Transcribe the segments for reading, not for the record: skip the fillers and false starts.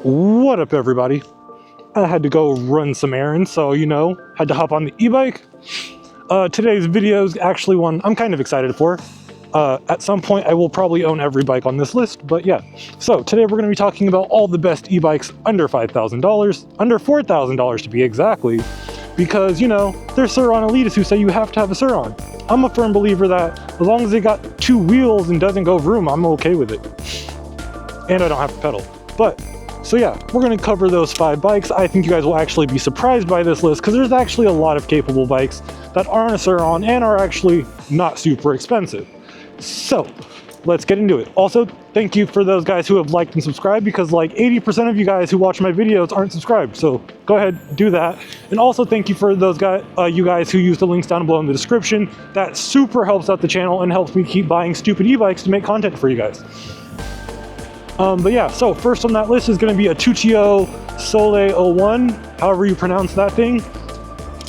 What up, everybody? I had to go run some errands, so had to hop on the e-bike. Today's video is actually one I'm kind of excited for. At some point I will probably own every bike on this list, but yeah. So today we're going to be talking about all the best e-bikes under $5,000, under $4,000 to be exactly, because there's Surron elitists who say you have to have a Surron. I'm a firm believer that as long as it got two wheels and doesn't go vroom, I'm okay with it. And I don't have to pedal. But so yeah, we're going to cover those 5 bikes. I think you guys will actually be surprised by this list because there's actually a lot of capable bikes that aren't a Surron and are actually not super expensive. So let's get into it. Also, thank you for those guys who have liked and subscribed, because like 80% of you guys who watch my videos aren't subscribed. So go ahead, do that. And also thank you for those guys, you guys who use the links down below in the description. That super helps out the channel and helps me keep buying stupid e-bikes to make content for you guys. But yeah, so first on that list is going to be a Tuttio Sole 01, however you pronounce that thing.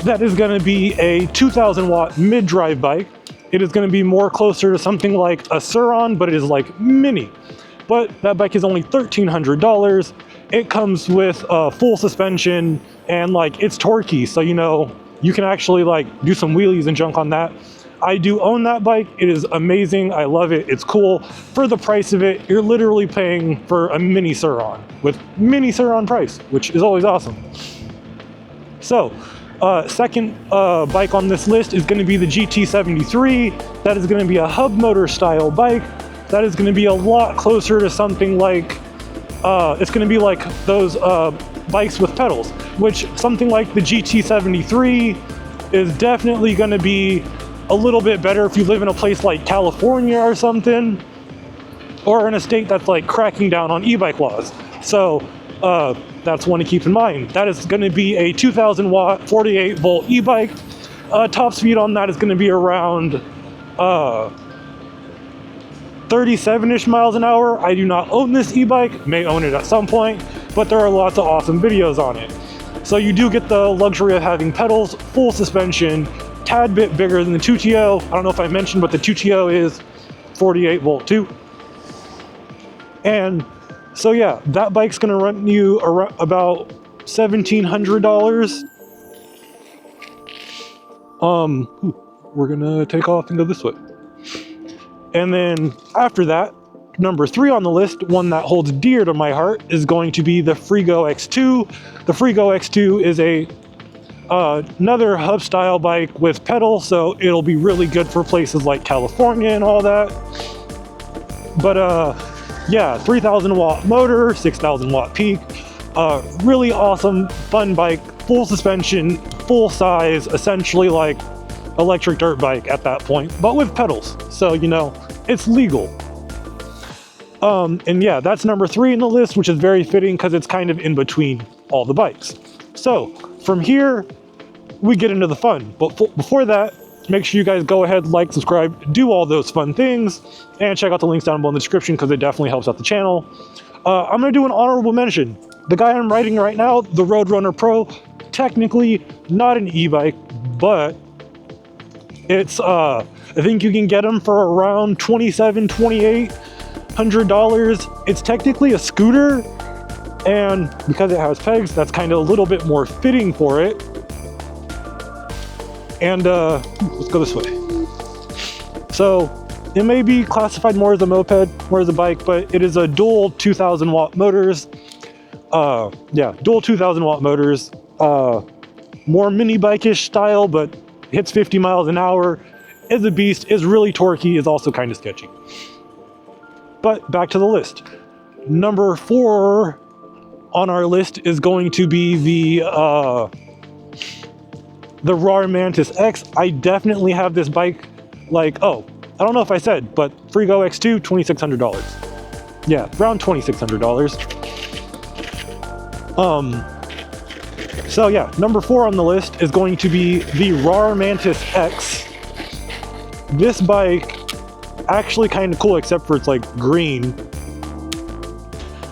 That is going to be a 2,000 watt mid-drive bike. It is going to be more closer to something like a Surron, but it is like mini. But that bike is only $1,300. It comes with full suspension and like it's torquey, so you can actually like do some wheelies and junk on that. I do own that bike. It is amazing. I love it. It's cool. For the price of it, you're literally paying for a mini Surron with mini Surron price, which is always awesome. So, second bike on this list is going to be the GT73. That is going to be a hub motor style bike. That is going to be a lot closer to something like, it's going to be like those bikes with pedals, which something like the GT73 is definitely going to be a little bit better if you live in a place like California or something, or in a state that's like cracking down on e-bike laws. So that's one to keep in mind. That is going to be a 2,000 watt 48 volt e-bike. Top speed on that is going to be around 37-ish miles an hour. I do not own this e-bike, may own it at some point, but there are lots of awesome videos on it. So you do get the luxury of having pedals, full suspension, tad bit bigger than the Tuttio. I don't know if I mentioned, but the Tuttio is 48 volt too. And so yeah, that bike's gonna run you around about $1,700. We're gonna take off and go this way. And then after that, number 3 on the list, one that holds dear to my heart, is going to be the Freo X2. The Freo X2 is another hub style bike with pedal, so it'll be really good for places like California and all that. But yeah, 3,000 watt motor, 6,000 watt peak, really awesome, fun bike, full suspension, full size, essentially like electric dirt bike at that point, but with pedals, so it's legal. And yeah, that's number 3 in the list, which is very fitting because it's kind of in between all the bikes. So from here, we get into the fun. But before that, make sure you guys go ahead, like, subscribe, do all those fun things, and check out the links down below in the description because it definitely helps out the channel. I'm going to do an honorable mention. The guy I'm riding right now, the RoadRunner Pro, technically not an e-bike, but it's, I think you can get them for around $2,700–2,800. It's technically a scooter, and because it has pegs, that's kind of a little bit more fitting for it. And let's go this way. So it may be classified more as a moped, more as a bike, but it is a dual 2,000 watt motors. Yeah, dual 2,000 watt motors. More mini bike-ish style, but hits 50 miles an hour. Is a beast, is really torquey, is also kind of sketchy. But back to the list. Number 4 on our list is going to be the Rawr Mantis X. I definitely have this bike, like, I don't know if I said, but Freo X2, $2,600. Yeah, around $2,600. So yeah, number 4 on the list is going to be the Rawr Mantis X. This bike, actually kind of cool, except for it's like green.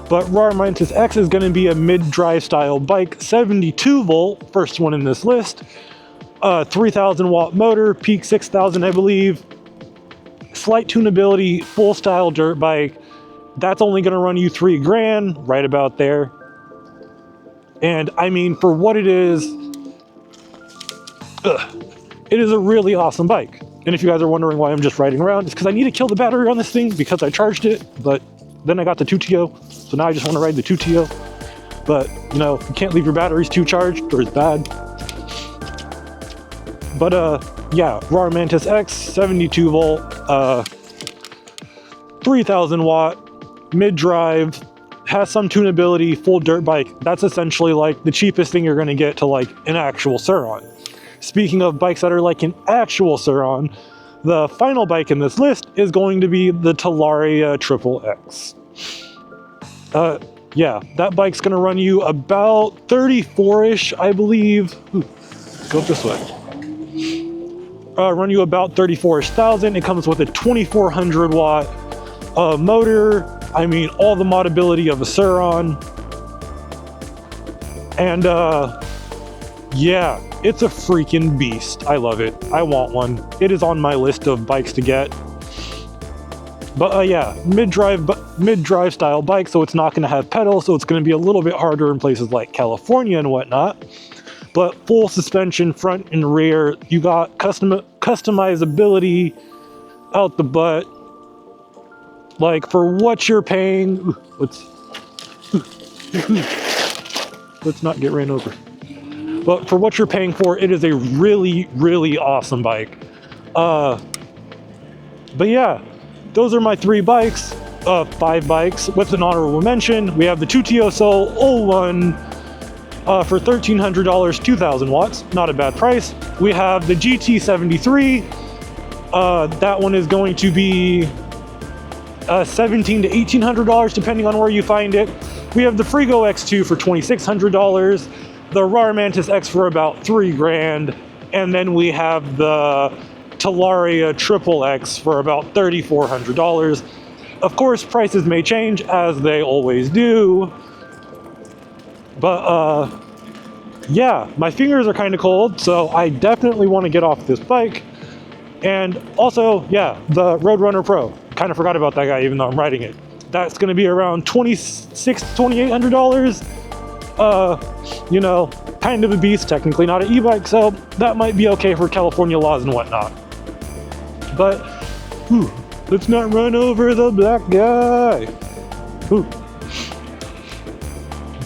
But Rawr Mantis X is going to be a mid-drive style bike, 72 volt, first one in this list. 3,000 watt motor, peak 6,000 I believe. Slight tunability, full style dirt bike. That's only going to run you $3,000, right about there. And I mean, for what it is a really awesome bike. And if you guys are wondering why I'm just riding around, it's because I need to kill the battery on this thing because I charged it, but then I got the Tuttio, so now I just want to ride the Tuttio. But, you know, you can't leave your batteries too charged or it's bad. But, yeah, Rawr Mantis X, 72 volt, 3000 watt, mid-drive, has some tunability, full dirt bike. That's essentially like the cheapest thing you're going to get to like an actual Surron. Speaking of bikes that are like an actual Surron, the final bike in this list is going to be the Talaria XXX. Yeah, that bike's going to run you about 34-ish, I believe. Ooh, go this way. Run you about 34-ish thousand. It comes with a 2400 watt motor. I mean, all the modability of a Surron. And yeah, it's a freaking beast. I love it. I want one. It is on my list of bikes to get. But yeah, mid-drive style bike, so it's not going to have pedals, so it's going to be a little bit harder in places like California and whatnot. But full suspension, front and rear. You got customizability out the butt. Like, for what you're paying, let's not get ran over. But for what you're paying for, it is a really, really awesome bike. But yeah, those are my 3 bikes, 5 bikes. With an honorable mention, we have the Tuttio Soul 01 for $1,300, 2,000 watts. Not a bad price. We have the GT73. That one is going to be $1,700 to $1,800 depending on where you find it. We have the Freo X2 for $2,600, the Rawr Mantis X for about $3,000, and then we have the Talaria XXX for about $3,400. Of course, prices may change as they always do, but yeah, my fingers are kind of cold, so I definitely want to get off this bike. And also, yeah, the RoadRunner Pro. Kind of forgot about that guy, even though I'm riding it. That's going to be around $2,600 to $2,800. You know, kind of a beast, technically not an e-bike, so that might be okay for California laws and whatnot. But, let's not run over the black guy.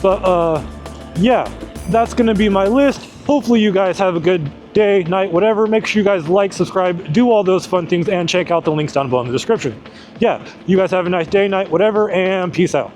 But, yeah, that's going to be my list. Hopefully you guys have a good day, night, whatever. Make sure you guys like, subscribe, do all those fun things, and check out the links down below in the description. Yeah, you guys have a nice day, night, whatever, and peace out.